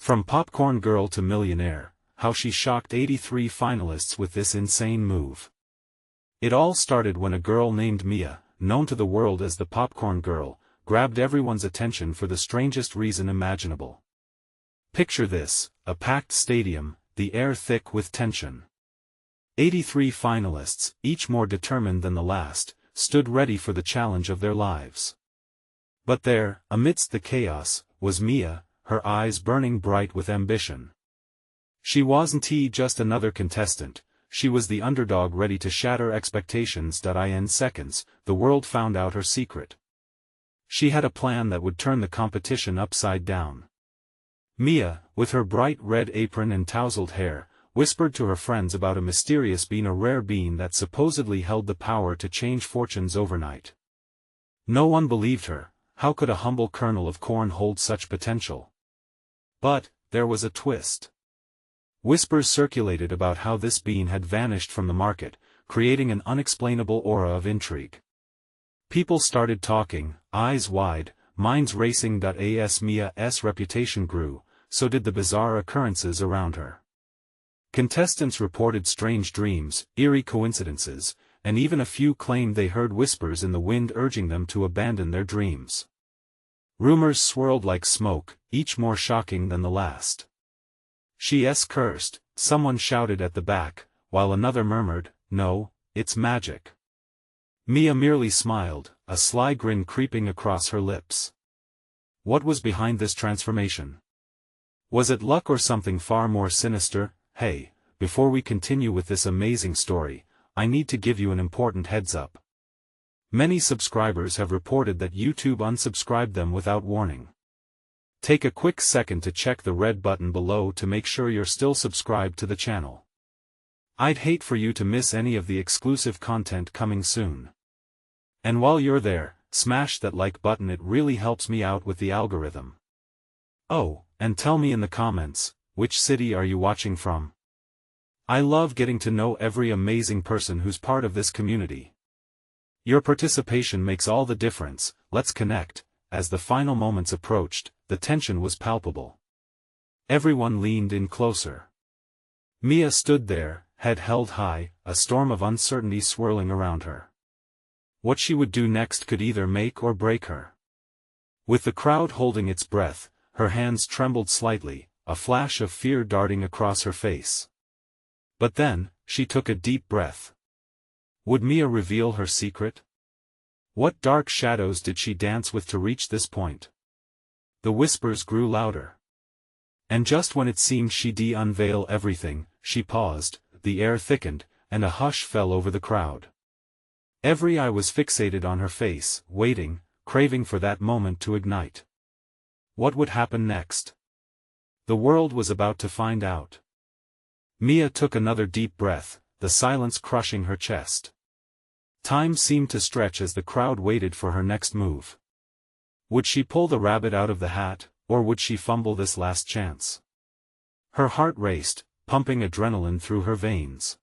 From popcorn girl to millionaire, how she shocked 83 finalists with this insane move. It all started when a girl named Mia, known to the world as the popcorn girl, grabbed everyone's attention for the strangest reason imaginable. Picture this, a packed stadium, the air thick with tension. 83 finalists, each more determined than the last, stood ready for the challenge of their lives. But there, amidst the chaos, was Mia, her eyes burning bright with ambition. She wasn't just another contestant, she was the underdog ready to shatter expectations. In seconds, the world found out her secret. She had a plan that would turn the competition upside down. Mia, with her bright red apron and tousled hair, whispered to her friends about a mysterious bean, a rare bean that supposedly held the power to change fortunes overnight. No one believed her. How could a humble kernel of corn hold such potential? But there was a twist. Whispers circulated about how this bean had vanished from the market, creating an unexplainable aura of intrigue. People started talking, eyes wide, minds racing. As Mia's reputation grew, so did the bizarre occurrences around her. Contestants reported strange dreams, eerie coincidences, and even a few claimed they heard whispers in the wind urging them to abandon their dreams. Rumors swirled like smoke, each more shocking than the last. She's cursed, someone shouted at the back, while another murmured, "No, it's magic." Mia merely smiled, a sly grin creeping across her lips. What was behind this transformation? Was it luck or something far more sinister? Hey, before we continue with this amazing story, I need to give you an important heads up. Many subscribers have reported that YouTube unsubscribed them without warning. Take a quick second to check the red button below to make sure you're still subscribed to the channel. I'd hate for you to miss any of the exclusive content coming soon. And while you're there, smash that like button, it really helps me out with the algorithm. Oh, and tell me in the comments, which city are you watching from? I love getting to know every amazing person who's part of this community. Your participation makes all the difference. Let's connect. As the final moments approached, the tension was palpable. Everyone leaned in closer. Mia stood there, head held high, a storm of uncertainty swirling around her. What she would do next could either make or break her. With the crowd holding its breath, her hands trembled slightly, a flash of fear darting across her face. But then, she took a deep breath. Would Mia reveal her secret? What dark shadows did she dance with to reach this point? The whispers grew louder. And just when it seemed she'd unveil everything, she paused, the air thickened, and a hush fell over the crowd. Every eye was fixated on her face, waiting, craving for that moment to ignite. What would happen next? The world was about to find out. Mia took another deep breath, the silence crushing her chest. Time seemed to stretch as the crowd waited for her next move. Would she pull the rabbit out of the hat, or would she fumble this last chance? Her heart raced, pumping adrenaline through her veins.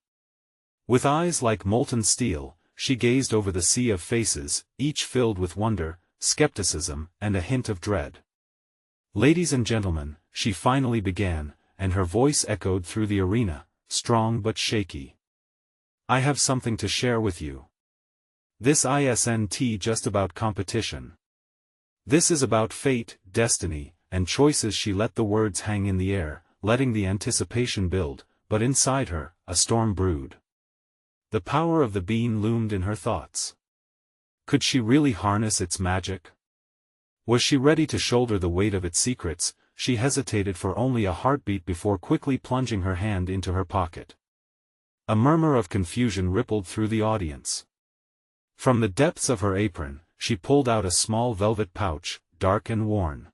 With eyes like molten steel, she gazed over the sea of faces, each filled with wonder, skepticism, and a hint of dread. "Ladies and gentlemen," she finally began, and her voice echoed through the arena, strong but shaky. "I have something to share with you. This isn't just about competition. This is about fate, destiny, and choices." She let the words hang in the air, letting the anticipation build, but inside her, a storm brewed. The power of the bean loomed in her thoughts. Could she really harness its magic? Was she ready to shoulder the weight of its secrets? She hesitated for only a heartbeat before quickly plunging her hand into her pocket. A murmur of confusion rippled through the audience. From the depths of her apron, she pulled out a small velvet pouch, dark and worn.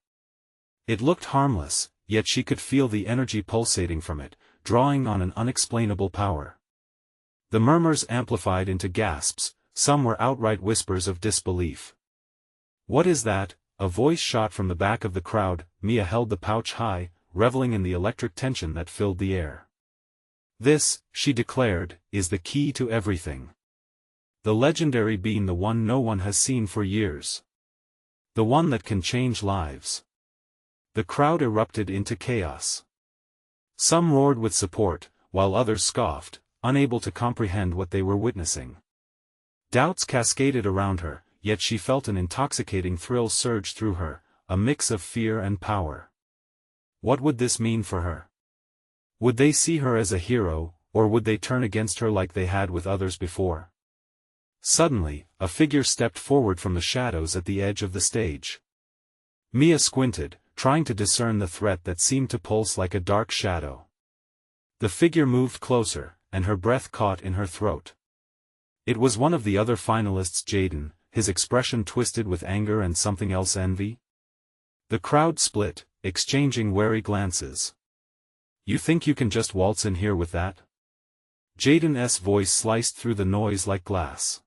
It looked harmless, yet she could feel the energy pulsating from it, drawing on an unexplainable power. The murmurs amplified into gasps, some were outright whispers of disbelief. "What is that?" a voice shot from the back of the crowd. Mia held the pouch high, reveling in the electric tension that filled the air. "This," she declared, "is the key to everything. The legendary bean, the one no one has seen for years. The one that can change lives. The crowd erupted into chaos. Some roared with support, while others scoffed, unable to comprehend what they were witnessing. Doubts cascaded around her, yet she felt an intoxicating thrill surge through her, a mix of fear and power. What would this mean for her? Would they see her as a hero, or would they turn against her like they had with others before? Suddenly, a figure stepped forward from the shadows at the edge of the stage. Mia squinted, trying to discern the threat that seemed to pulse like a dark shadow. The figure moved closer, and her breath caught in her throat. It was one of the other finalists, Jaden, his expression twisted with anger and something else, envy. The crowd split, exchanging wary glances. "You think you can just waltz in here with that?" Jaden's voice sliced through the noise like glass.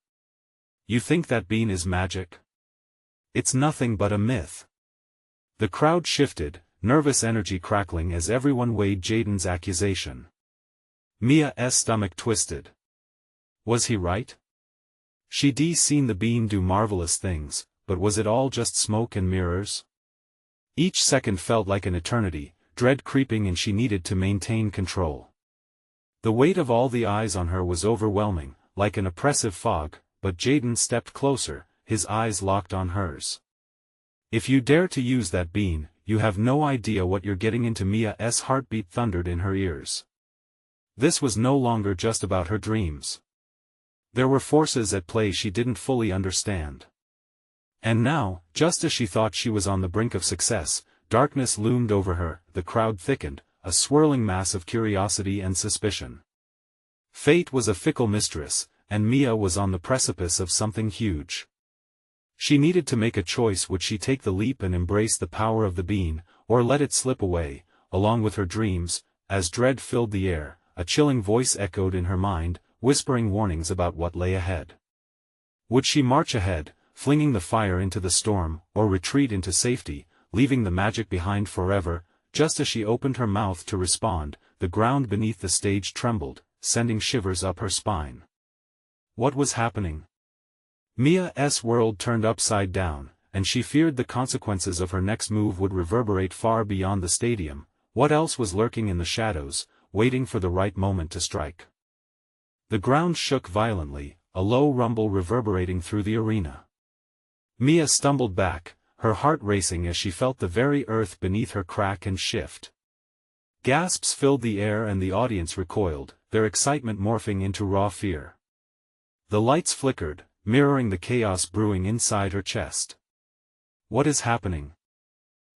"You think that bean is magic? It's nothing but a myth." The crowd shifted, nervous energy crackling as everyone weighed Jaden's accusation. Mia's stomach twisted. Was he right? She'd seen the bean do marvelous things, but was it all just smoke and mirrors? Each second felt like an eternity, dread creeping, and she needed to maintain control. The weight of all the eyes on her was overwhelming, like an oppressive fog, but Jaden stepped closer, his eyes locked on hers. "If you dare to use that bean, you have no idea what you're getting into." Mia's heartbeat thundered in her ears. This was no longer just about her dreams. There were forces at play she didn't fully understand. And now, just as she thought she was on the brink of success, darkness loomed over her, the crowd thickened, a swirling mass of curiosity and suspicion. Fate was a fickle mistress, and Mia was on the precipice of something huge. She needed to make a choice. Would she take the leap and embrace the power of the bean, or let it slip away, along with her dreams? As dread filled the air, a chilling voice echoed in her mind, whispering warnings about what lay ahead. Would she march ahead, flinging the fire into the storm, or retreat into safety, leaving the magic behind forever? Just as she opened her mouth to respond, the ground beneath the stage trembled, sending shivers up her spine. What was happening? Mia's world turned upside down, and she feared the consequences of her next move would reverberate far beyond the stadium. What else was lurking in the shadows, waiting for the right moment to strike? The ground shook violently, a low rumble reverberating through the arena. Mia stumbled back, her heart racing as she felt the very earth beneath her crack and shift. Gasps filled the air and the audience recoiled, their excitement morphing into raw fear. The lights flickered, mirroring the chaos brewing inside her chest. "What is happening?"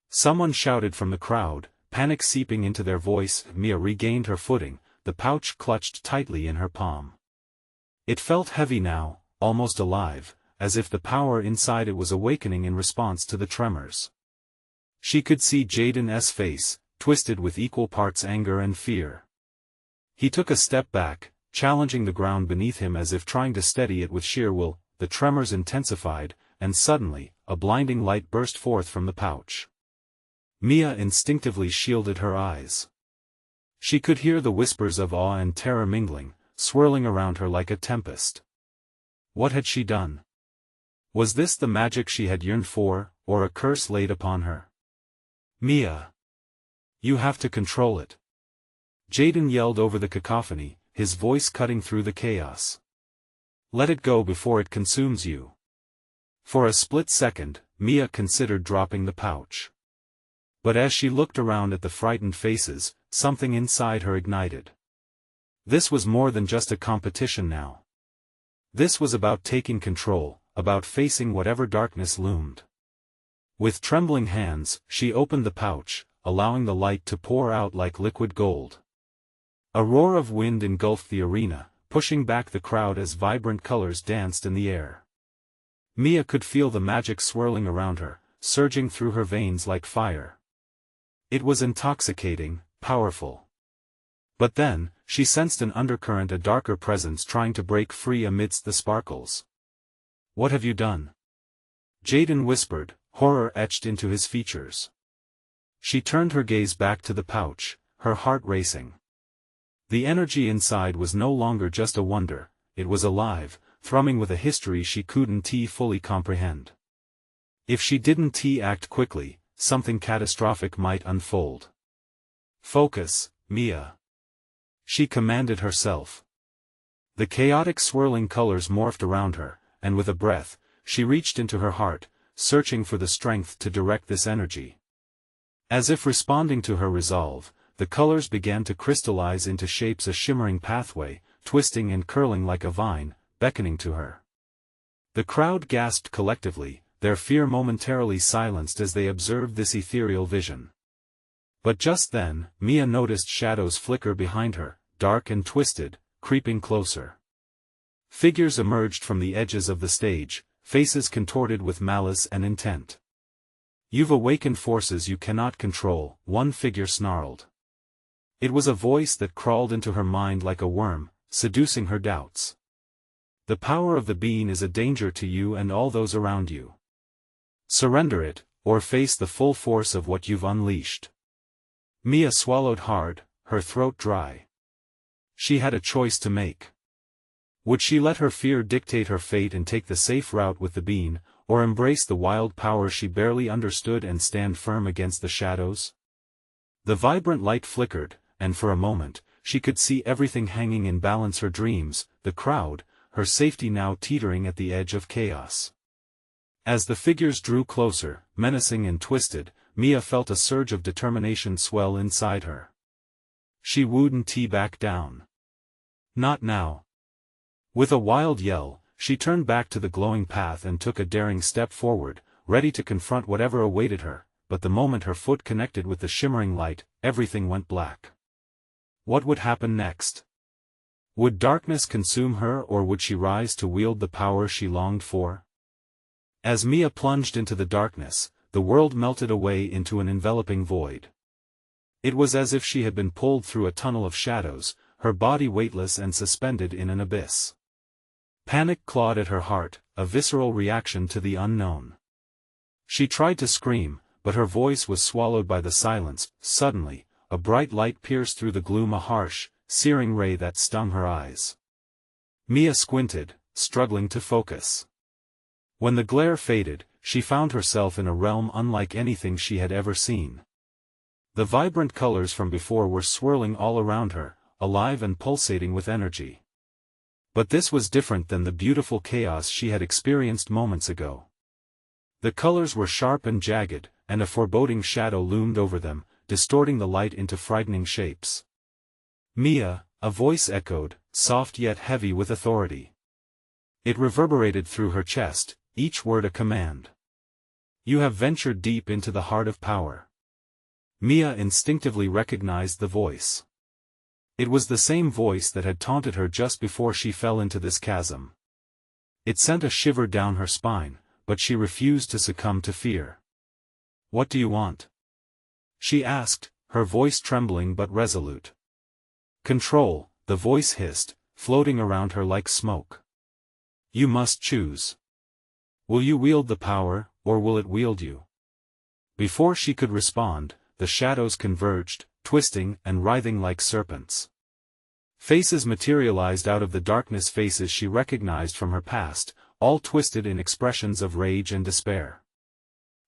Someone shouted from the crowd, panic seeping into their voice. Mia regained her footing, the pouch clutched tightly in her palm. It felt heavy now, almost alive, as if the power inside it was awakening in response to the tremors. She could see Jaden's face, twisted with equal parts anger and fear. He took a step back, challenging the ground beneath him as if trying to steady it with sheer will. The tremors intensified, and suddenly, a blinding light burst forth from the pouch. Mia instinctively shielded her eyes. She could hear the whispers of awe and terror mingling, swirling around her like a tempest. What had she done? Was this the magic she had yearned for, or a curse laid upon her? "Mia! You have to control it!" Jaden yelled over the cacophony, his voice cutting through the chaos. "Let it go before it consumes you." For a split second, Mia considered dropping the pouch. But as she looked around at the frightened faces, something inside her ignited. This was more than just a competition now. This was about taking control, about facing whatever darkness loomed. With trembling hands, she opened the pouch, allowing the light to pour out like liquid gold. A roar of wind engulfed the arena, pushing back the crowd as vibrant colors danced in the air. Mia could feel the magic swirling around her, surging through her veins like fire. It was intoxicating, powerful. But then, she sensed an undercurrent, a darker presence trying to break free amidst the sparkles. "What have you done?" Jaden whispered, horror etched into his features. She turned her gaze back to the pouch, her heart racing. The energy inside was no longer just a wonder, it was alive, thrumming with a history she couldn't fully comprehend. If she didn't act quickly, something catastrophic might unfold. "Focus, Mia," she commanded herself. The chaotic swirling colors morphed around her, and with a breath, she reached into her heart, searching for the strength to direct this energy. As if responding to her resolve, the colors began to crystallize into shapes, a shimmering pathway, twisting and curling like a vine, beckoning to her. The crowd gasped collectively, their fear momentarily silenced as they observed this ethereal vision. But just then, Mia noticed shadows flicker behind her, dark and twisted, creeping closer. Figures emerged from the edges of the stage, faces contorted with malice and intent. "You've awakened forces you cannot control," one figure snarled. It was a voice that crawled into her mind like a worm, seducing her doubts. "The power of the being is a danger to you and all those around you. Surrender it, or face the full force of what you've unleashed." Mia swallowed hard, her throat dry. She had a choice to make. Would she let her fear dictate her fate and take the safe route with the being, or embrace the wild power she barely understood and stand firm against the shadows? The vibrant light flickered, and for a moment, she could see everything hanging in balance: her dreams, the crowd, her safety now teetering at the edge of chaos. As the figures drew closer, menacing and twisted, Mia felt a surge of determination swell inside her. She wouldn't back down. Not now. With a wild yell, she turned back to the glowing path and took a daring step forward, ready to confront whatever awaited her, but the moment her foot connected with the shimmering light, everything went black. What would happen next? Would darkness consume her, or would she rise to wield the power she longed for? As Mia plunged into the darkness, the world melted away into an enveloping void. It was as if she had been pulled through a tunnel of shadows, her body weightless and suspended in an abyss. Panic clawed at her heart, a visceral reaction to the unknown. She tried to scream, but her voice was swallowed by the silence. Suddenly, a bright light pierced through the gloom, a harsh, searing ray that stung her eyes. Mia squinted, struggling to focus. When the glare faded, she found herself in a realm unlike anything she had ever seen. The vibrant colors from before were swirling all around her, alive and pulsating with energy. But this was different than the beautiful chaos she had experienced moments ago. The colors were sharp and jagged, and a foreboding shadow loomed over them, distorting the light into frightening shapes. "Mia," a voice echoed, soft yet heavy with authority. It reverberated through her chest, each word a command. "You have ventured deep into the heart of power." Mia instinctively recognized the voice. It was the same voice that had taunted her just before she fell into this chasm. It sent a shiver down her spine, but she refused to succumb to fear. "What do you want?" she asked, her voice trembling but resolute. "Control," the voice hissed, floating around her like smoke. "You must choose. Will you wield the power, or will it wield you?" Before she could respond, the shadows converged, twisting and writhing like serpents. Faces materialized out of the darkness, faces she recognized from her past, all twisted in expressions of rage and despair.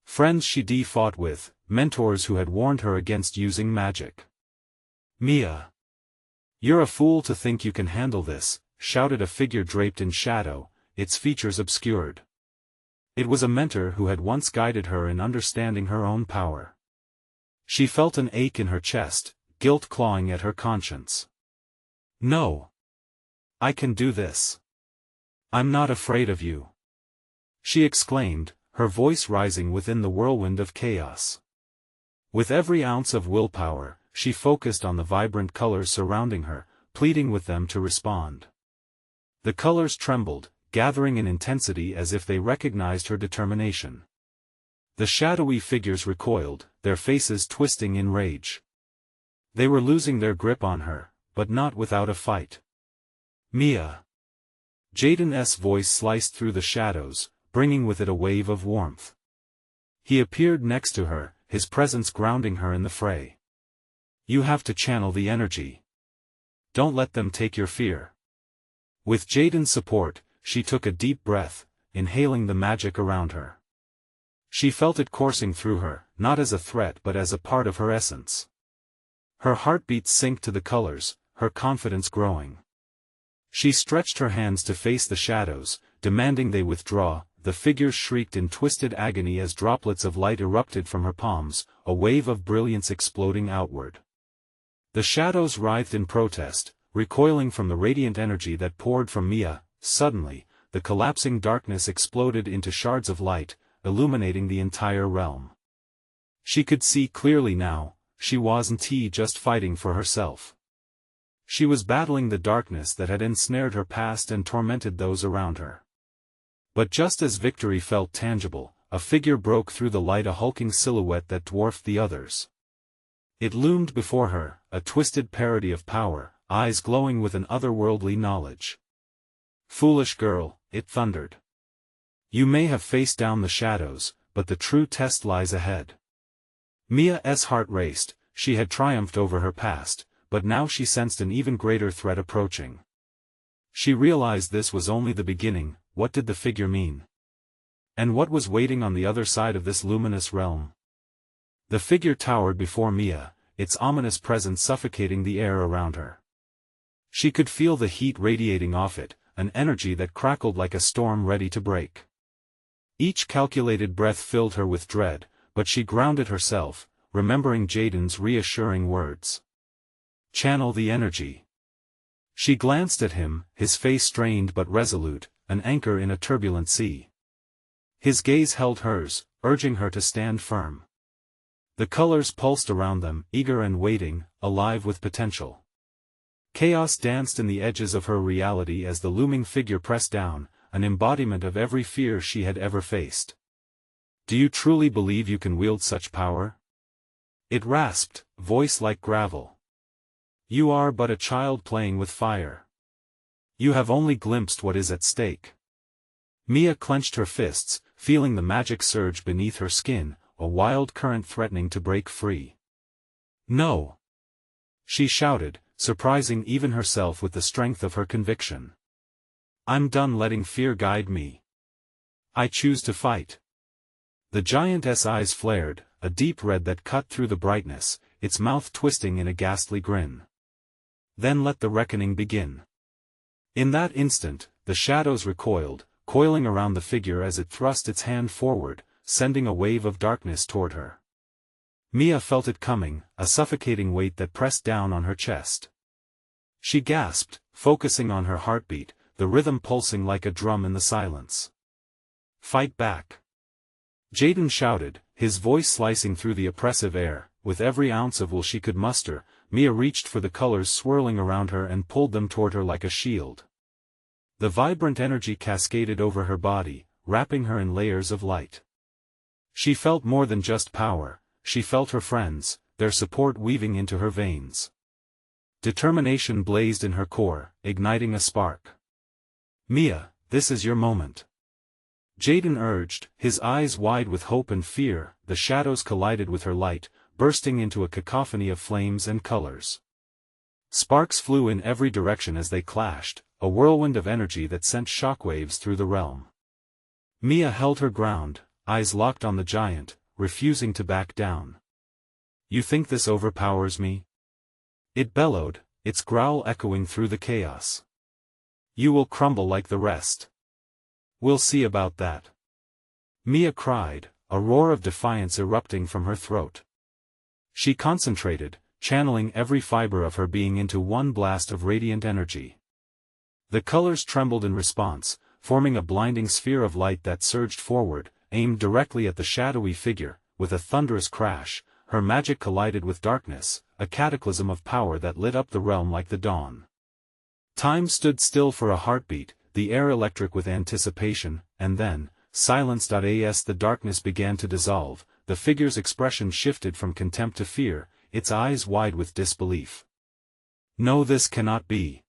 Friends she'd fought with, mentors who had warned her against using magic. "Mia, you're a fool to think you can handle this," shouted a figure draped in shadow, its features obscured. It was a mentor who had once guided her in understanding her own power. She felt an ache in her chest, guilt clawing at her conscience. "No. I can do this. I'm not afraid of you," she exclaimed, her voice rising within the whirlwind of chaos. With every ounce of willpower, she focused on the vibrant colors surrounding her, pleading with them to respond. The colors trembled, gathering in intensity as if they recognized her determination. The shadowy figures recoiled, their faces twisting in rage. They were losing their grip on her, but not without a fight. "Mia." Jaden's voice sliced through the shadows, bringing with it a wave of warmth. He appeared next to her, his presence grounding her in the fray. "You have to channel the energy. Don't let them take your fear." With Jaden's support, she took a deep breath, inhaling the magic around her. She felt it coursing through her, not as a threat but as a part of her essence. Her heartbeat sank to the colors, her confidence growing. She stretched her hands to face the shadows, demanding they withdraw. The figures shrieked in twisted agony as droplets of light erupted from her palms, a wave of brilliance exploding outward. The shadows writhed in protest, recoiling from the radiant energy that poured from Mia. Suddenly, the collapsing darkness exploded into shards of light, illuminating the entire realm. She could see clearly now, she wasn't just fighting for herself. She was battling the darkness that had ensnared her past and tormented those around her. But just as victory felt tangible, a figure broke through the light, a hulking silhouette that dwarfed the others. It loomed before her, a twisted parody of power, eyes glowing with an otherworldly knowledge. "Foolish girl," it thundered. "You may have faced down the shadows, but the true test lies ahead." Mia's heart raced. She had triumphed over her past, but now she sensed an even greater threat approaching. She realized this was only the beginning. What did the figure mean? And what was waiting on the other side of this luminous realm? The figure towered before Mia, its ominous presence suffocating the air around her. She could feel the heat radiating off it, an energy that crackled like a storm ready to break. Each calculated breath filled her with dread, but she grounded herself, remembering Jaden's reassuring words. "Channel the energy." She glanced at him, his face strained but resolute, an anchor in a turbulent sea. His gaze held hers, urging her to stand firm. The colors pulsed around them, eager and waiting, alive with potential. Chaos danced in the edges of her reality as the looming figure pressed down, an embodiment of every fear she had ever faced. "Do you truly believe you can wield such power?" It rasped, voice like gravel. "You are but a child playing with fire. You have only glimpsed what is at stake." Mia clenched her fists, feeling the magic surge beneath her skin, a wild current threatening to break free. "No!" she shouted, surprising even herself with the strength of her conviction. "I'm done letting fear guide me. I choose to fight." The giant's eyes flared, a deep red that cut through the brightness, its mouth twisting in a ghastly grin. "Then let the reckoning begin." In that instant, the shadows recoiled, coiling around the figure as it thrust its hand forward, sending a wave of darkness toward her. Mia felt it coming, a suffocating weight that pressed down on her chest. She gasped, focusing on her heartbeat, the rhythm pulsing like a drum in the silence. "Fight back!" Jaden shouted, his voice slicing through the oppressive air. With every ounce of will she could muster, Mia reached for the colors swirling around her and pulled them toward her like a shield. The vibrant energy cascaded over her body, wrapping her in layers of light. She felt more than just power, she felt her friends, their support weaving into her veins. Determination blazed in her core, igniting a spark. "Mia, this is your moment," Jaden urged, his eyes wide with hope and fear. The shadows collided with her light, bursting into a cacophony of flames and colors. Sparks flew in every direction as they clashed, a whirlwind of energy that sent shockwaves through the realm. Mia held her ground, eyes locked on the giant, refusing to back down. "You think this overpowers me?" it bellowed, its growl echoing through the chaos. "You will crumble like the rest." "We'll see about that," Mia cried, a roar of defiance erupting from her throat. She concentrated, channeling every fiber of her being into one blast of radiant energy. The colors trembled in response, forming a blinding sphere of light that surged forward, aimed directly at the shadowy figure. With a thunderous crash, her magic collided with darkness, a cataclysm of power that lit up the realm like the dawn. Time stood still for a heartbeat, the air electric with anticipation, and then, silenced as the darkness began to dissolve, the figure's expression shifted from contempt to fear, its eyes wide with disbelief. "No, this cannot be,"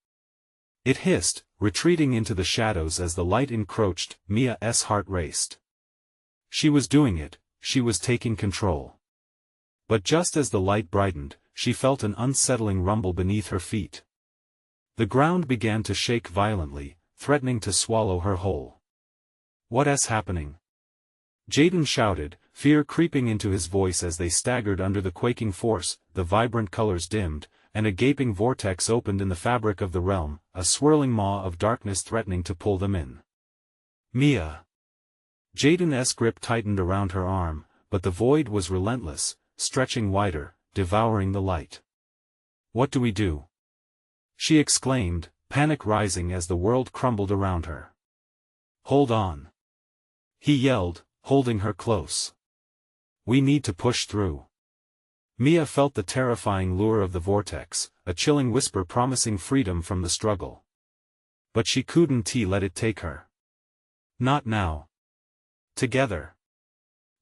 it hissed, retreating into the shadows as the light encroached. Mia's heart raced. She was doing it, she was taking control. But just as the light brightened, she felt an unsettling rumble beneath her feet. The ground began to shake violently, threatening to swallow her whole. "What is happening?" Jaden shouted, fear creeping into his voice as they staggered under the quaking force. The vibrant colors dimmed, and a gaping vortex opened in the fabric of the realm, a swirling maw of darkness threatening to pull them in. Mia! Jaden's grip tightened around her arm, but the void was relentless, stretching wider, devouring the light. What do we do? She exclaimed, panic rising as the world crumbled around her. Hold on. He yelled, holding her close. We need to push through. Mia felt the terrifying lure of the vortex, a chilling whisper promising freedom from the struggle. But she couldn't let it take her. Not now. Together.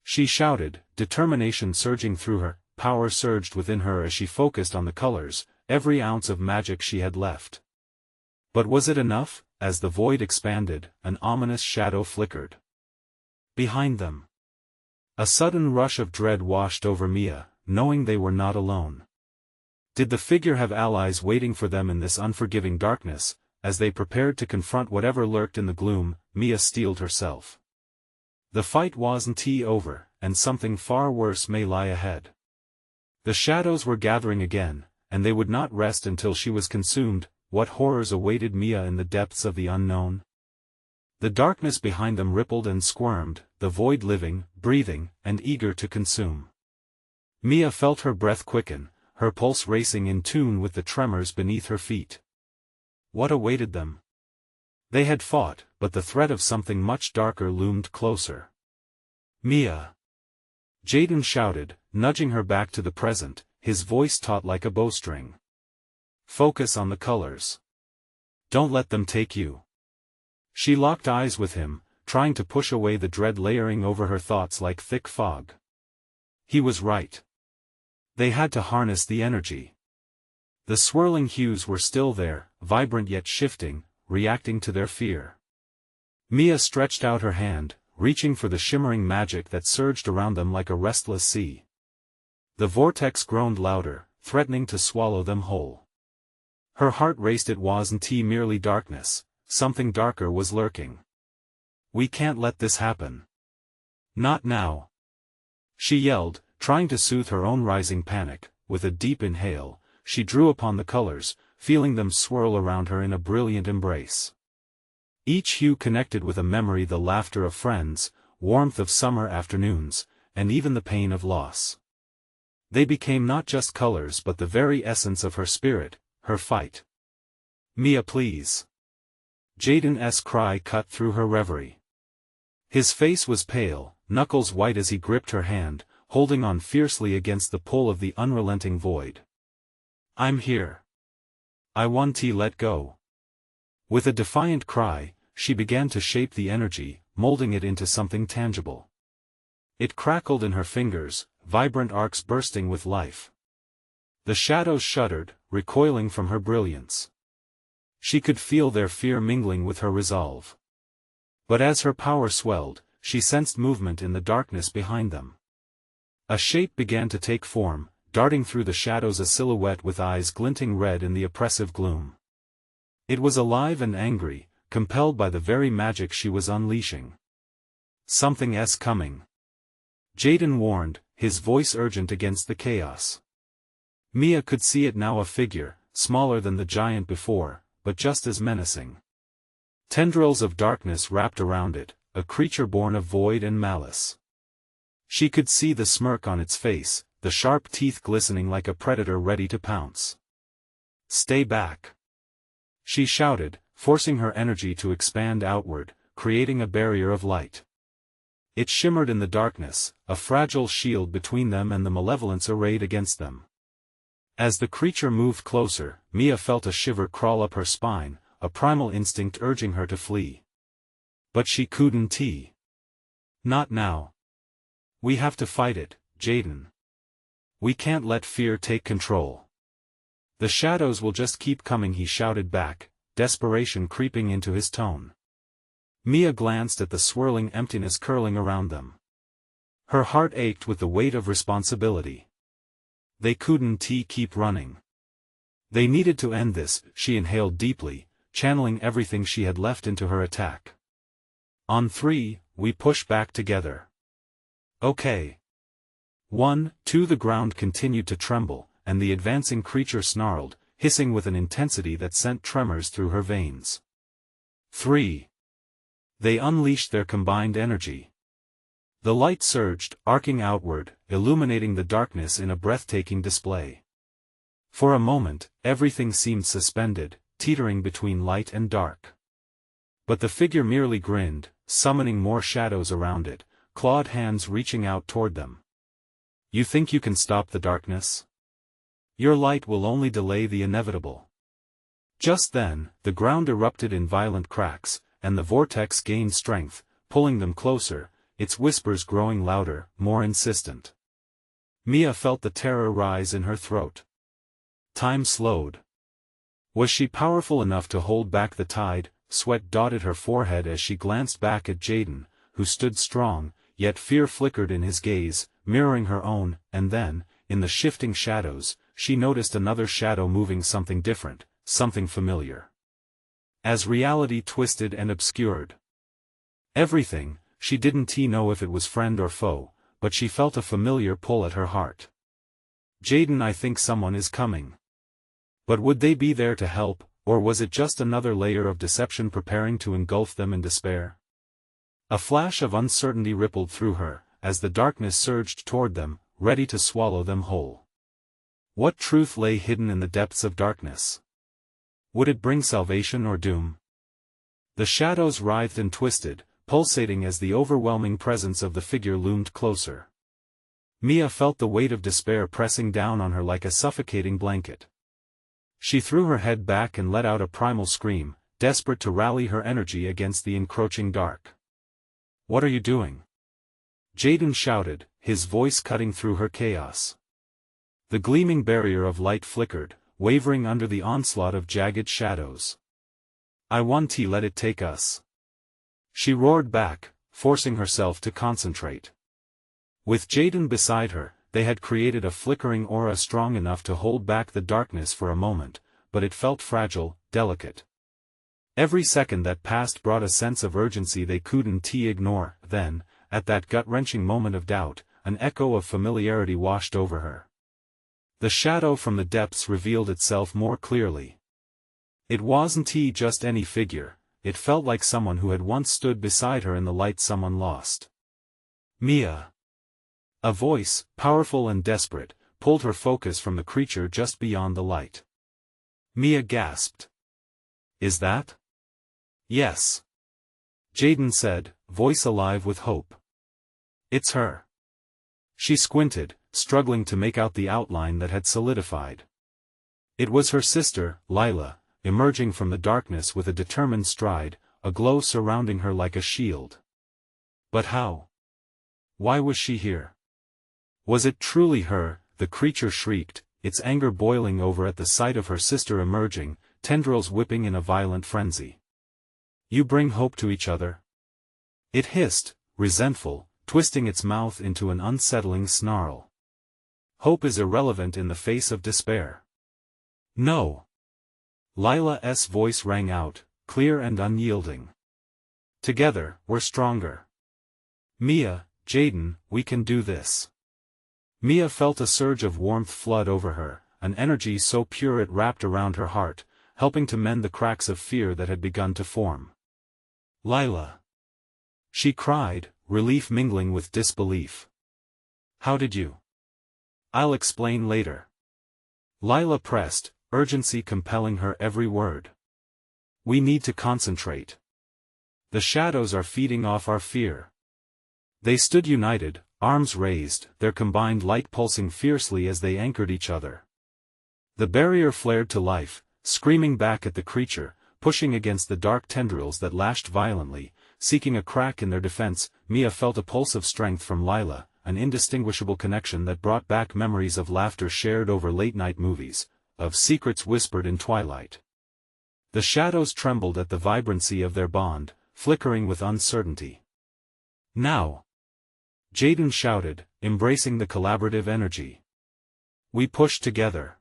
She shouted, determination surging through her. Power surged within her as she focused on the colors, every ounce of magic she had left. But was it enough? As the void expanded, an ominous shadow flickered. Behind them. A sudden rush of dread washed over Mia, knowing they were not alone. Did the figure have allies waiting for them in this unforgiving darkness? As they prepared to confront whatever lurked in the gloom, Mia steeled herself. The fight wasn't over, and something far worse may lie ahead. The shadows were gathering again, and they would not rest until she was consumed. What horrors awaited Mia in the depths of the unknown? The darkness behind them rippled and squirmed, the void living, breathing, and eager to consume. Mia felt her breath quicken, her pulse racing in tune with the tremors beneath her feet. What awaited them? They had fought, but the threat of something much darker loomed closer. Mia! Jaden shouted, nudging her back to the present, his voice taut like a bowstring. Focus on the colors. Don't let them take you. She locked eyes with him, trying to push away the dread layering over her thoughts like thick fog. He was right. They had to harness the energy. The swirling hues were still there, vibrant yet shifting, reacting to their fear. Mia stretched out her hand, reaching for the shimmering magic that surged around them like a restless sea. The vortex groaned louder, threatening to swallow them whole. Her heart raced. It wasn't merely darkness, something darker was lurking. We can't let this happen. Not now. She yelled, trying to soothe her own rising panic. With a deep inhale, she drew upon the colors, feeling them swirl around her in a brilliant embrace. Each hue connected with a memory, the laughter of friends, warmth of summer afternoons, and even the pain of loss. They became not just colors but the very essence of her spirit, her fight. Mia, please. Jaden's cry cut through her reverie. His face was pale, knuckles white as he gripped her hand, holding on fiercely against the pull of the unrelenting void. I'm here. I won't let go. With a defiant cry, she began to shape the energy, molding it into something tangible. It crackled in her fingers, vibrant arcs bursting with life. The shadows shuddered, recoiling from her brilliance. She could feel their fear mingling with her resolve. But as her power swelled, she sensed movement in the darkness behind them. A shape began to take form, darting through the shadows, a silhouette with eyes glinting red in the oppressive gloom. It was alive and angry, compelled by the very magic she was unleashing. Something's coming. Jaden warned, his voice urgent against the chaos. Mia could see it now, a figure, smaller than the giant before, but just as menacing. Tendrils of darkness wrapped around it, a creature born of void and malice. She could see the smirk on its face, the sharp teeth glistening like a predator ready to pounce. Stay back. She shouted, forcing her energy to expand outward, creating a barrier of light. It shimmered in the darkness, a fragile shield between them and the malevolence arrayed against them. As the creature moved closer, Mia felt a shiver crawl up her spine, a primal instinct urging her to flee. But she couldn't. Not now. We have to fight it, Jaden. We can't let fear take control. The shadows will just keep coming, he shouted back, desperation creeping into his tone. Mia glanced at the swirling emptiness curling around them. Her heart ached with the weight of responsibility. They couldn't keep running. They needed to end this. She inhaled deeply, channeling everything she had left into her attack. On three, we push back together. Okay. 1, 2 The ground continued to tremble, and the advancing creature snarled, hissing with an intensity that sent tremors through her veins. 3. They unleashed their combined energy. The light surged, arcing outward, illuminating the darkness in a breathtaking display. For a moment, everything seemed suspended, teetering between light and dark. But the figure merely grinned, summoning more shadows around it, clawed hands reaching out toward them. You think you can stop the darkness? Your light will only delay the inevitable. Just then, the ground erupted in violent cracks, and the vortex gained strength, pulling them closer, its whispers growing louder, more insistent. Mia felt the terror rise in her throat. Time slowed. Was she powerful enough to hold back the tide? Sweat dotted her forehead as she glanced back at Jaden, who stood strong, yet fear flickered in his gaze, mirroring her own, and then, in the shifting shadows, she noticed another shadow moving, something different, something familiar. As reality twisted and obscured everything, she didn't know if it was friend or foe, but she felt a familiar pull at her heart. Jaden, I think someone is coming. But would they be there to help, or was it just another layer of deception preparing to engulf them in despair? A flash of uncertainty rippled through her, as the darkness surged toward them, ready to swallow them whole. What truth lay hidden in the depths of darkness? Would it bring salvation or doom? The shadows writhed and twisted, pulsating as the overwhelming presence of the figure loomed closer. Mia felt the weight of despair pressing down on her like a suffocating blanket. She threw her head back and let out a primal scream, desperate to rally her energy against the encroaching dark. What are you doing? Jaden shouted, his voice cutting through her chaos. The gleaming barrier of light flickered, wavering under the onslaught of jagged shadows. I want to let it take us. She roared back, forcing herself to concentrate. With Jaden beside her, they had created a flickering aura strong enough to hold back the darkness for a moment, but it felt fragile, delicate. Every second that passed brought a sense of urgency they couldn't ignore. Then, at that gut-wrenching moment of doubt, an echo of familiarity washed over her. The shadow from the depths revealed itself more clearly. It wasn't just any figure, it felt like someone who had once stood beside her in the light someone lost. Mia. A voice, powerful and desperate, pulled her focus from the creature just beyond the light. Mia gasped. Is that? Yes. Jaden said, voice alive with hope. It's her. She squinted, struggling to make out the outline that had solidified. It was her sister, Lila, emerging from the darkness with a determined stride, a glow surrounding her like a shield. But how? Why was she here? Was it truly her? The creature shrieked, its anger boiling over at the sight of her sister emerging, tendrils whipping in a violent frenzy. You bring hope to each other? It hissed, resentful, twisting its mouth into an unsettling snarl. Hope is irrelevant in the face of despair. No. Lila's voice rang out, clear and unyielding. Together, we're stronger. Mia, Jaden, we can do this. Mia felt a surge of warmth flood over her, an energy so pure it wrapped around her heart, helping to mend the cracks of fear that had begun to form. Lila. She cried, relief mingling with disbelief. How did you? I'll explain later. Lila pressed, urgency compelling her every word. We need to concentrate. The shadows are feeding off our fear. They stood united, arms raised, their combined light pulsing fiercely as they anchored each other. The barrier flared to life, screaming back at the creature, pushing against the dark tendrils that lashed violently, seeking a crack in their defense. Mia felt a pulse of strength from Lila, an indistinguishable connection that brought back memories of laughter shared over late-night movies, of secrets whispered in twilight. The shadows trembled at the vibrancy of their bond, flickering with uncertainty. Now! Jaden shouted, embracing the collaborative energy. We push together.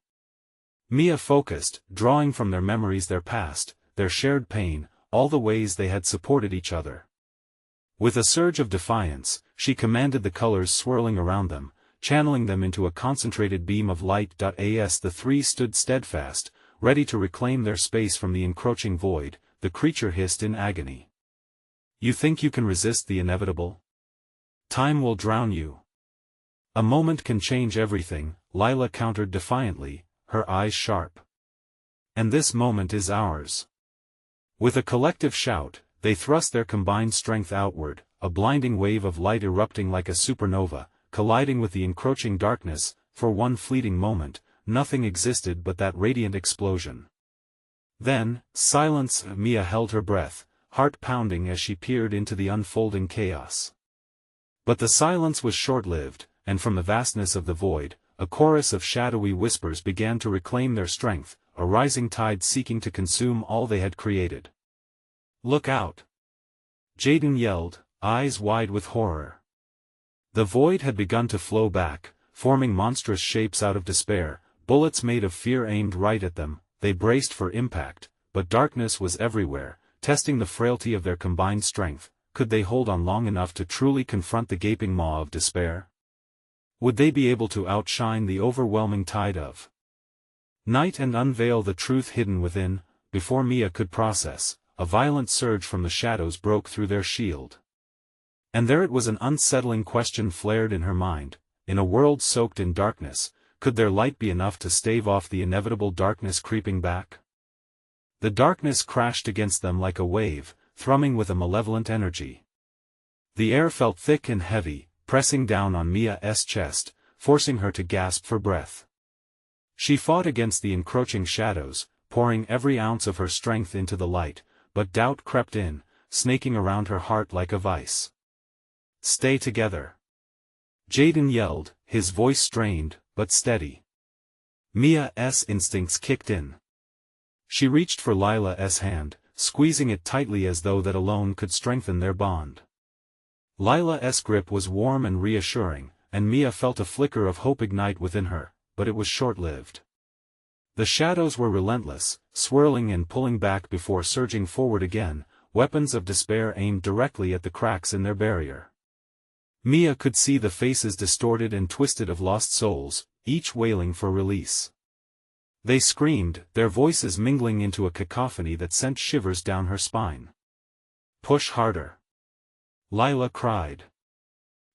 Mia focused, drawing from their memories their past, their shared pain, all the ways they had supported each other. With a surge of defiance, she commanded the colors swirling around them, channeling them into a concentrated beam of light. As the three stood steadfast, ready to reclaim their space from the encroaching void, the creature hissed in agony. You think you can resist the inevitable? Time will drown you. A moment can change everything, Lila countered defiantly, her eyes sharp. And this moment is ours. With a collective shout, they thrust their combined strength outward, a blinding wave of light erupting like a supernova, colliding with the encroaching darkness. For one fleeting moment, nothing existed but that radiant explosion. Then, silence. Mia held her breath, heart pounding as she peered into the unfolding chaos. But the silence was short-lived, and from the vastness of the void, a chorus of shadowy whispers began to reclaim their strength, a rising tide seeking to consume all they had created. Look out! Jaden yelled, eyes wide with horror. The void had begun to flow back, forming monstrous shapes out of despair, bullets made of fear aimed right at them. They braced for impact, but darkness was everywhere, testing the frailty of their combined strength. Could they hold on long enough to truly confront the gaping maw of despair? Would they be able to outshine the overwhelming tide of night and unveil the truth hidden within? Before Mia could process, a violent surge from the shadows broke through their shield. And there it was. An unsettling question flared in her mind. In a world soaked in darkness, could their light be enough to stave off the inevitable darkness creeping back? The darkness crashed against them like a wave, thrumming with a malevolent energy. The air felt thick and heavy, pressing down on Mia's chest, forcing her to gasp for breath. She fought against the encroaching shadows, pouring every ounce of her strength into the light, but doubt crept in, snaking around her heart like a vice. Stay together! Jaden yelled, his voice strained, but steady. Mia's instincts kicked in. She reached for Lila's hand, squeezing it tightly as though that alone could strengthen their bond. Lila's grip was warm and reassuring, and Mia felt a flicker of hope ignite within her, but it was short-lived. The shadows were relentless, swirling and pulling back before surging forward again, weapons of despair aimed directly at the cracks in their barrier. Mia could see the faces distorted and twisted of lost souls, each wailing for release. They screamed, their voices mingling into a cacophony that sent shivers down her spine. Push harder! Lila cried.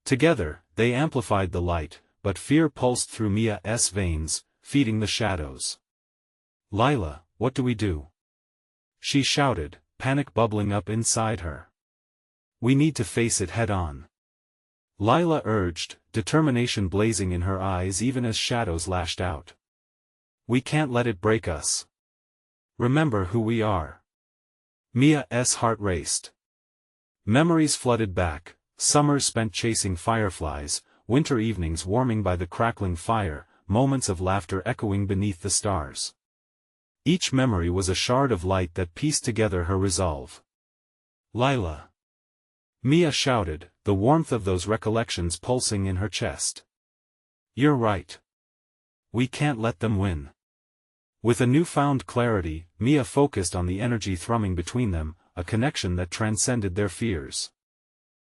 Together, they amplified the light, but fear pulsed through Mia's veins, feeding the shadows. Lila, what do we do? She shouted, panic bubbling up inside her. We need to face it head-on. Lila urged, determination blazing in her eyes even as shadows lashed out. We can't let it break us. Remember who we are. Mia's heart raced. Memories flooded back, summers spent chasing fireflies, winter evenings warming by the crackling fire, moments of laughter echoing beneath the stars. Each memory was a shard of light that pieced together her resolve. Lila! Mia shouted, the warmth of those recollections pulsing in her chest. You're right. We can't let them win. With a newfound clarity, Mia focused on the energy thrumming between them, a connection that transcended their fears.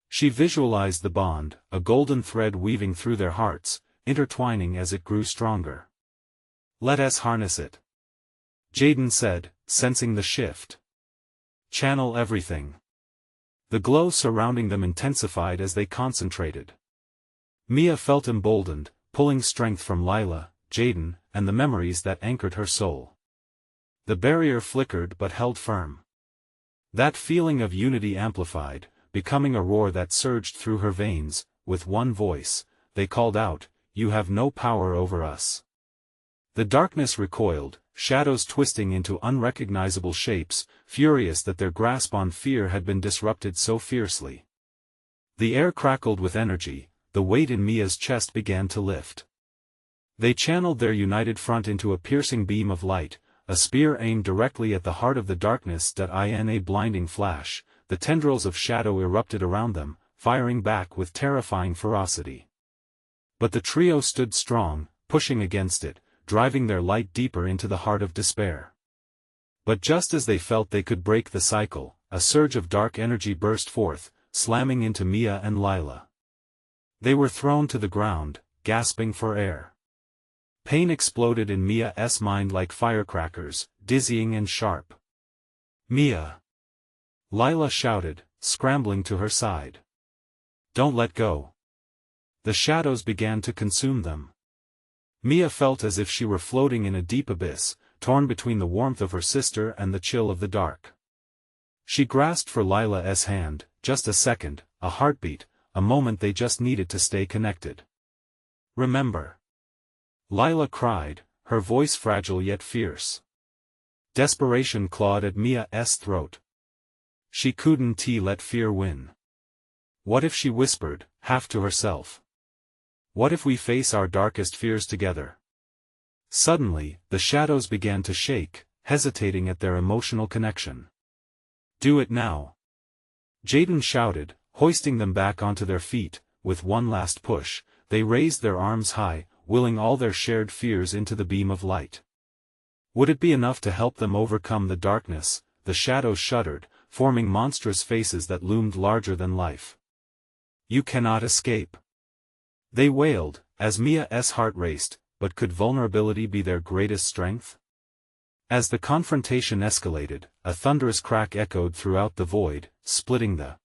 She visualized the bond, a golden thread weaving through their hearts, intertwining as it grew stronger. Let us harness it. Jaden said, sensing the shift. Channel everything. The glow surrounding them intensified as they concentrated. Mia felt emboldened, pulling strength from Lila, Jaden, and the memories that anchored her soul. The barrier flickered but held firm. That feeling of unity amplified, becoming a roar that surged through her veins. With one voice, they called out, "You have no power over us." The darkness recoiled, shadows twisting into unrecognizable shapes, furious that their grasp on fear had been disrupted so fiercely. The air crackled with energy, the weight in Mia's chest began to lift. They channeled their united front into a piercing beam of light, a spear aimed directly at the heart of the darkness. In a blinding flash, the tendrils of shadow erupted around them, firing back with terrifying ferocity. But the trio stood strong, pushing against it, driving their light deeper into the heart of despair. But just as they felt they could break the cycle, a surge of dark energy burst forth, slamming into Mia and Lila. They were thrown to the ground, gasping for air. Pain exploded in Mia's mind like firecrackers, dizzying and sharp. "Mia!" Lila shouted, scrambling to her side. "Don't let go." The shadows began to consume them. Mia felt as if she were floating in a deep abyss, torn between the warmth of her sister and the chill of the dark. She grasped for Lila's hand, just a second, a heartbeat, a moment they just needed to stay connected. "Remember!" Lila cried, her voice fragile yet fierce. Desperation clawed at Mia's throat. She couldn't let fear win. What if she whispered, half to herself? What if we face our darkest fears together? Suddenly, the shadows began to shake, hesitating at their emotional connection. "Do it now!" Jaden shouted, hoisting them back onto their feet. With one last push, they raised their arms high, willing all their shared fears into the beam of light. Would it be enough to help them overcome the darkness? The shadows shuddered, forming monstrous faces that loomed larger than life. "You cannot escape!" they wailed, as Mia's heart raced. But could vulnerability be their greatest strength? As the confrontation escalated, a thunderous crack echoed throughout the void, splitting the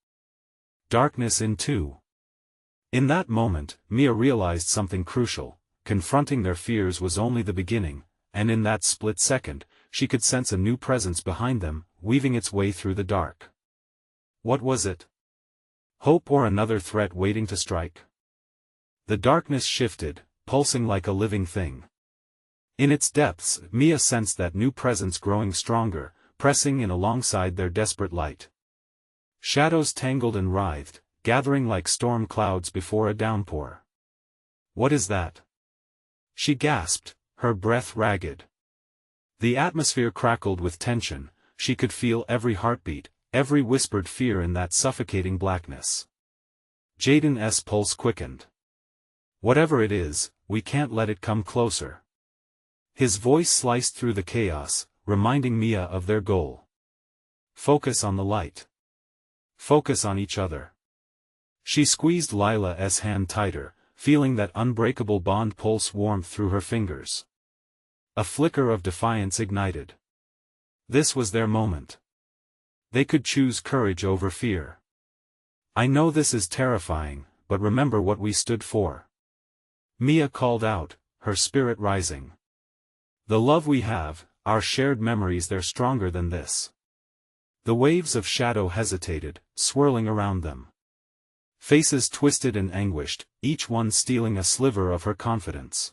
darkness in two. In that moment, Mia realized something crucial. Confronting their fears was only the beginning, and in that split second, she could sense a new presence behind them, weaving its way through the dark. What was it? Hope or another threat waiting to strike? The darkness shifted, pulsing like a living thing. In its depths, Mia sensed that new presence growing stronger, pressing in alongside their desperate light. Shadows tangled and writhed, gathering like storm clouds before a downpour. "What is that?" she gasped, her breath ragged. The atmosphere crackled with tension. She could feel every heartbeat, every whispered fear in that suffocating blackness. Jaden's pulse quickened. "Whatever it is, we can't let it come closer." His voice sliced through the chaos, reminding Mia of their goal. Focus on the light. Focus on each other. She squeezed Lila's hand tighter, feeling that unbreakable bond pulse warmth through her fingers. A flicker of defiance ignited. This was their moment. They could choose courage over fear. "I know this is terrifying, but remember what we stood for." Mia called out, her spirit rising. "The love we have, our shared memories, they're stronger than this." The waves of shadow hesitated, swirling around them. Faces twisted and anguished, each one stealing a sliver of her confidence.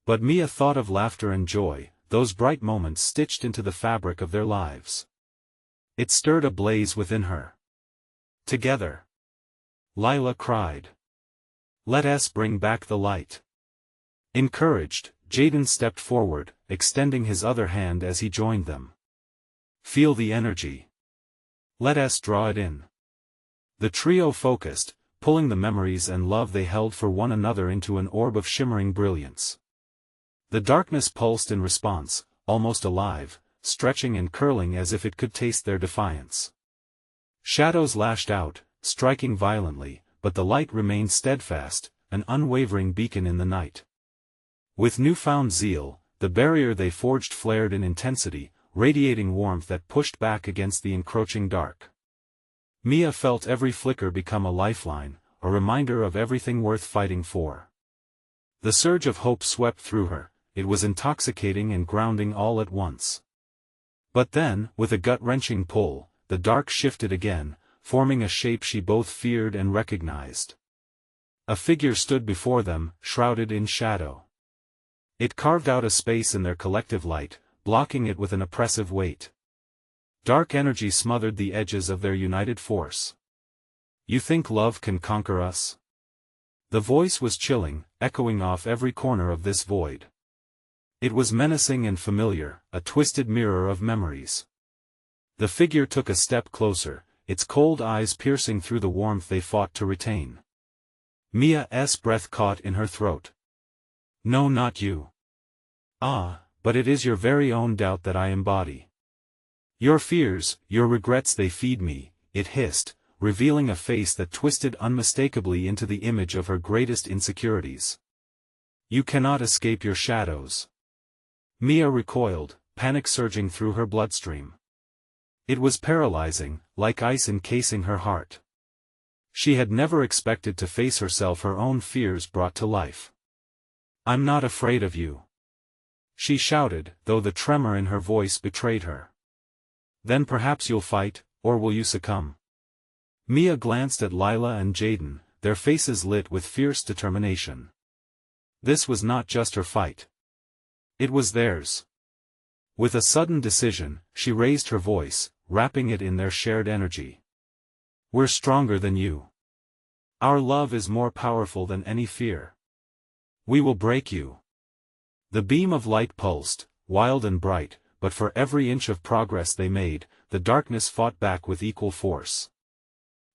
But Mia thought of laughter and joy, those bright moments stitched into the fabric of their lives. It stirred a blaze within her. "Together!" Lila cried. "Let us bring back the light." Encouraged, Jaden stepped forward, extending his other hand as he joined them. "Feel the energy. Let us draw it in." The trio focused, pulling the memories and love they held for one another into an orb of shimmering brilliance. The darkness pulsed in response, almost alive, stretching and curling as if it could taste their defiance. Shadows lashed out, striking violently, but the light remained steadfast, an unwavering beacon in the night. With newfound zeal, the barrier they forged flared in intensity, radiating warmth that pushed back against the encroaching dark. Mia felt every flicker become a lifeline, a reminder of everything worth fighting for. The surge of hope swept through her, it was intoxicating and grounding all at once. But then, with a gut-wrenching pull, the dark shifted again, forming a shape she both feared and recognized. A figure stood before them, shrouded in shadow. It carved out a space in their collective light, blocking it with an oppressive weight. Dark energy smothered the edges of their united force. "You think love can conquer us?" The voice was chilling, echoing off every corner of this void. It was menacing and familiar, a twisted mirror of memories. The figure took a step closer, its cold eyes piercing through the warmth they fought to retain. Mia's breath caught in her throat. "No, not you. Ah, but it is your very own doubt that I embody. Your fears, your regrets, they feed me," it hissed, revealing a face that twisted unmistakably into the image of her greatest insecurities. "You cannot escape your shadows." Mia recoiled, panic surging through her bloodstream. It was paralyzing, like ice encasing her heart. She had never expected to face herself, her own fears brought to life. "I'm not afraid of you," she shouted, though the tremor in her voice betrayed her. "Then perhaps you'll fight, or will you succumb?" Mia glanced at Lila and Jaden, their faces lit with fierce determination. This was not just her fight. It was theirs. With a sudden decision, she raised her voice, wrapping it in their shared energy. "We're stronger than you. Our love is more powerful than any fear. We will break you." The beam of light pulsed, wild and bright, but for every inch of progress they made, the darkness fought back with equal force.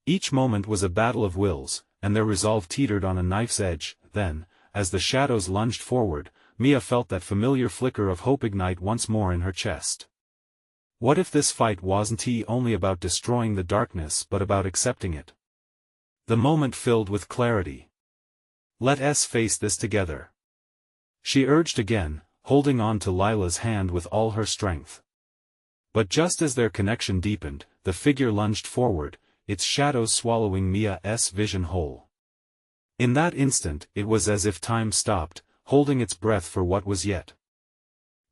Each moment was a battle of wills, and their resolve teetered on a knife's edge. Then, as the shadows lunged forward, Mia felt that familiar flicker of hope ignite once more in her chest. What if this fight wasn't only about destroying the darkness but about accepting it? The moment filled with clarity. "Let us face this together," she urged again, holding on to Lila's hand with all her strength. But just as their connection deepened, the figure lunged forward, its shadows swallowing Mia's vision whole. In that instant, it was as if time stopped, holding its breath for what was yet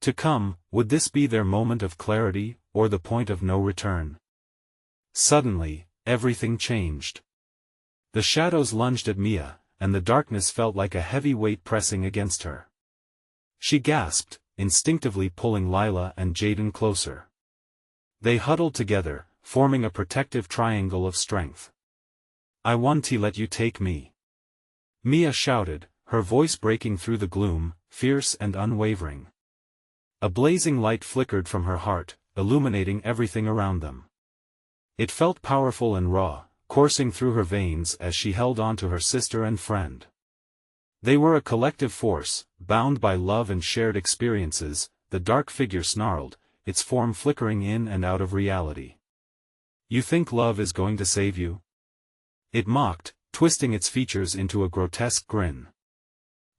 to come. Would this be their moment of clarity, or the point of no return? Suddenly, everything changed. The shadows lunged at Mia, and the darkness felt like a heavy weight pressing against her. She gasped, instinctively pulling Lila and Jaden closer. They huddled together, forming a protective triangle of strength. "I want to let you take me," Mia shouted, her voice breaking through the gloom, fierce and unwavering. A blazing light flickered from her heart, illuminating everything around them. It felt powerful and raw, coursing through her veins as she held on to her sister and friend. They were a collective force, bound by love and shared experiences. The dark figure snarled, its form flickering in and out of reality. "You think love is going to save you?" it mocked, twisting its features into a grotesque grin.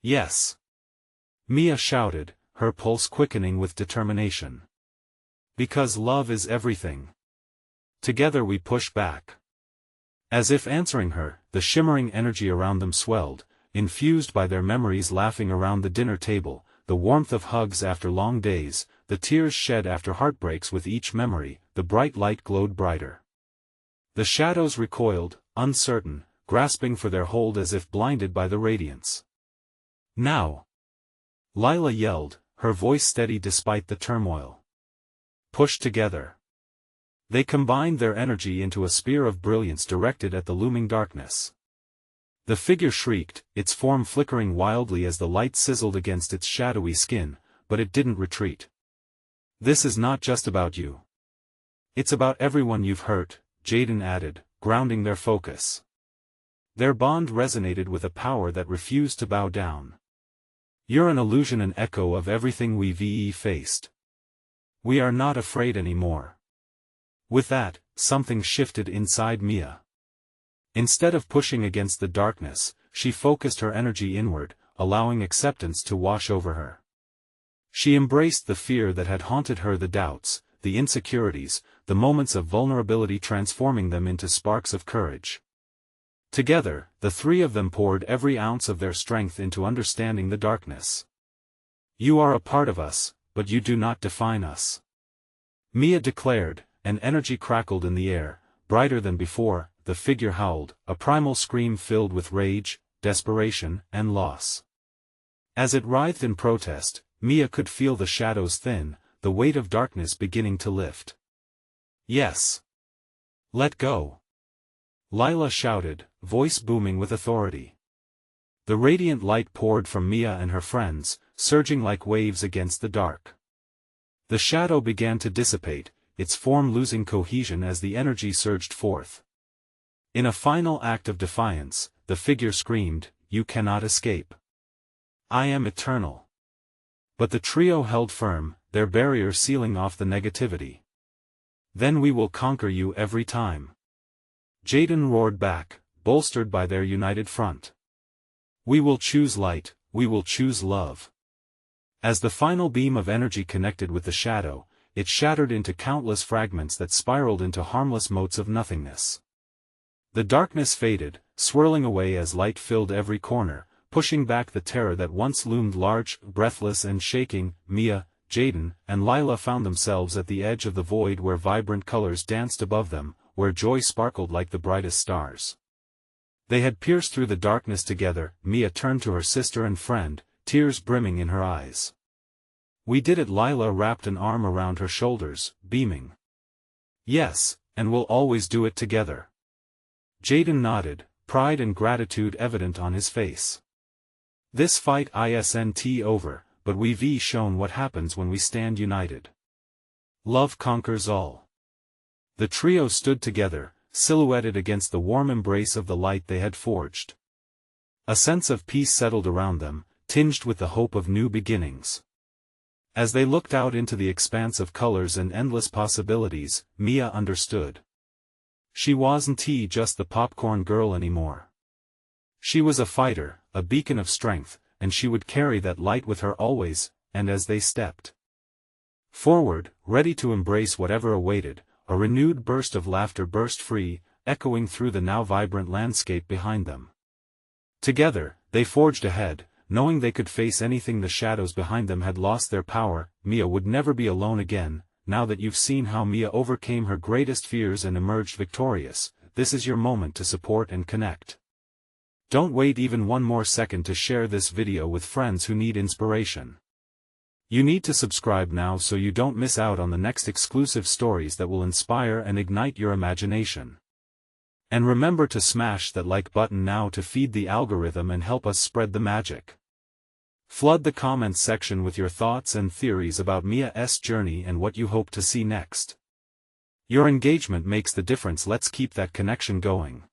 "Yes," Mia shouted, her pulse quickening with determination. "Because love is everything." Together we push back. As if answering her, the shimmering energy around them swelled, infused by their memories, laughing around the dinner table, the warmth of hugs after long days, the tears shed after heartbreaks. With each memory, the bright light glowed brighter. The shadows recoiled, uncertain, grasping for their hold as if blinded by the radiance. "Now!" Lila yelled, her voice steady despite the turmoil. "Push together." They combined their energy into a spear of brilliance directed at the looming darkness. The figure shrieked, its form flickering wildly as the light sizzled against its shadowy skin, but it didn't retreat. "This is not just about you. It's about everyone you've hurt," Jaden added, grounding their focus. Their bond resonated with a power that refused to bow down. "You're an illusion, an echo of everything we've faced. We are not afraid anymore." With that, something shifted inside Mia. Instead of pushing against the darkness, she focused her energy inward, allowing acceptance to wash over her. She embraced the fear that had haunted her, the doubts, the insecurities, the moments of vulnerability, transforming them into sparks of courage. Together, the three of them poured every ounce of their strength into understanding the darkness. "You are a part of us, but you do not define us," Mia declared, and energy crackled in the air, brighter than before. The figure howled, a primal scream filled with rage, desperation, and loss. As it writhed in protest, Mia could feel the shadows thin, the weight of darkness beginning to lift. "Yes. Let go," Lila shouted, voice booming with authority. The radiant light poured from Mia and her friends, surging like waves against the dark. The shadow began to dissipate, its form losing cohesion as the energy surged forth. In a final act of defiance, the figure screamed, "You cannot escape. I am eternal." But the trio held firm, their barrier sealing off the negativity. "Then we will conquer you every time." Jaden roared back, bolstered by their united front. We will choose light, we will choose love. As the final beam of energy connected with the shadow, it shattered into countless fragments that spiraled into harmless motes of nothingness. The darkness faded, swirling away as light filled every corner, pushing back the terror that once loomed large, breathless and shaking. Mia, Jaden, and Lila found themselves at the edge of the void where vibrant colors danced above them, where joy sparkled like the brightest stars. They had pierced through the darkness together. Mia turned to her sister and friend, tears brimming in her eyes. We did it. Lila wrapped an arm around her shoulders, beaming. Yes, and we'll always do it together. Jaden nodded, pride and gratitude evident on his face. This fight isn't over, but we've shown what happens when we stand united. Love conquers all. The trio stood together, silhouetted against the warm embrace of the light they had forged. A sense of peace settled around them, tinged with the hope of new beginnings. As they looked out into the expanse of colors and endless possibilities, Mia understood. She wasn't just the popcorn girl anymore. She was a fighter, a beacon of strength, and she would carry that light with her always. And as they stepped forward, ready to embrace whatever awaited, a renewed burst of laughter burst free, echoing through the now vibrant landscape behind them. Together, they forged ahead, knowing they could face anything. The shadows behind them had lost their power. Mia would never be alone again. Now that you've seen how Mia overcame her greatest fears and emerged victorious, this is your moment to support and connect. Don't wait even one more second to share this video with friends who need inspiration. You need to subscribe now so you don't miss out on the next exclusive stories that will inspire and ignite your imagination. And remember to smash that like button now to feed the algorithm and help us spread the magic. Flood the comments section with your thoughts and theories about Mia's journey and what you hope to see next. Your engagement makes the difference. Let's keep that connection going.